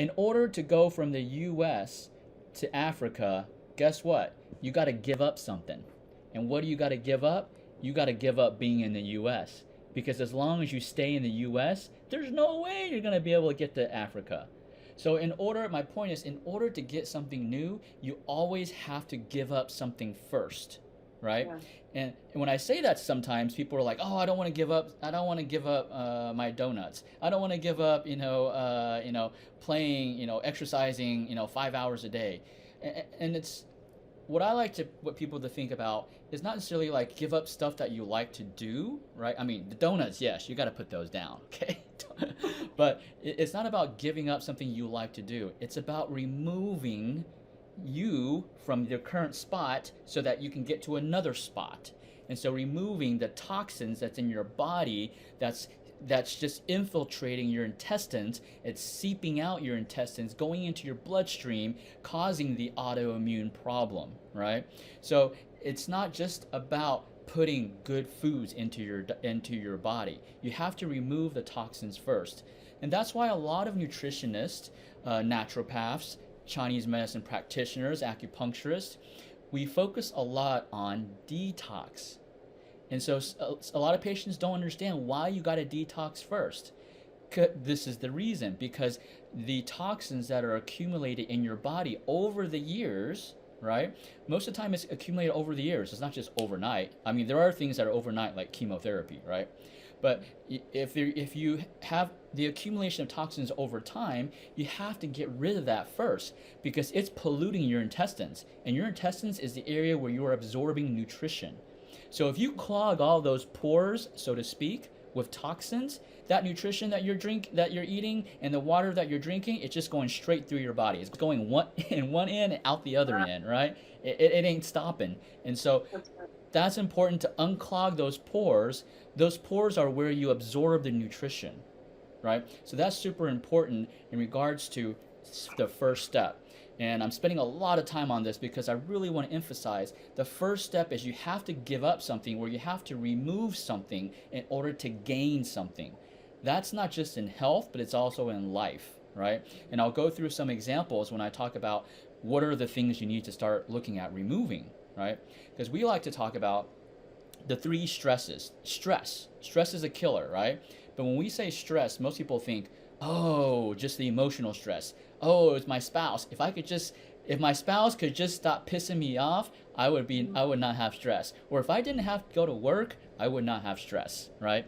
In order to go from the US to Africa, guess what? You got to give up something. And what do you got to give up? You got to give up being in the US. Because as long as you stay in the US, there's no way you're going to be able to get to Africa. So my point is, in order to get something new, you always have to give up something first, right? Yeah. And when I say that, sometimes people are like, "Oh, I don't want to give up. I don't want to give up my donuts. I don't want to give up, playing, exercising, 5 hours a day." And it's what people to think about is not necessarily like give up stuff that you like to do, right? I mean, the donuts, yes, you got to put those down, okay? But it's not about giving up something you like to do. It's about removing you from your current spot so that you can get to another spot. And so removing the toxins that's in your body that's just infiltrating your intestines, it's seeping out your intestines, going into your bloodstream, causing the autoimmune problem, right? So it's not just about putting good foods into your body. You have to remove the toxins first. And that's why a lot of nutritionists, naturopaths, Chinese medicine practitioners, acupuncturists, we focus a lot on detox. And so a lot of patients don't understand why you got to detox first. This is the reason, because the toxins that are accumulated in your body over the years, right? Most of the time it's accumulated over the years. It's not just overnight. I mean, there are things that are overnight, like chemotherapy, right? But if you have the accumulation of toxins over time, you have to get rid of that first, because it's polluting your intestines. And your intestines is the area where you're absorbing nutrition. So if you clog all those pores, so to speak, with toxins, that nutrition that you're eating, and the water that you're drinking, it's just going straight through your body. It's going one end and out the other end, right? It ain't stopping. And so that's important to unclog those pores. Those pores are where you absorb the nutrition, right? So that's super important in regards to the first step. And I'm spending a lot of time on this because I really want to emphasize the first step is you have to give up something, where you have to remove something in order to gain something. That's not just in health, but it's also in life, right? And I'll go through some examples when I talk about what are the things you need to start looking at removing, right? Because we like to talk about the three stresses. Stress is a killer, right? But when we say stress, most people think, oh, just the emotional stress. Oh, it's my spouse. If my spouse could just stop pissing me off, I would not have stress. Or if I didn't have to go to work, I would not have stress, right?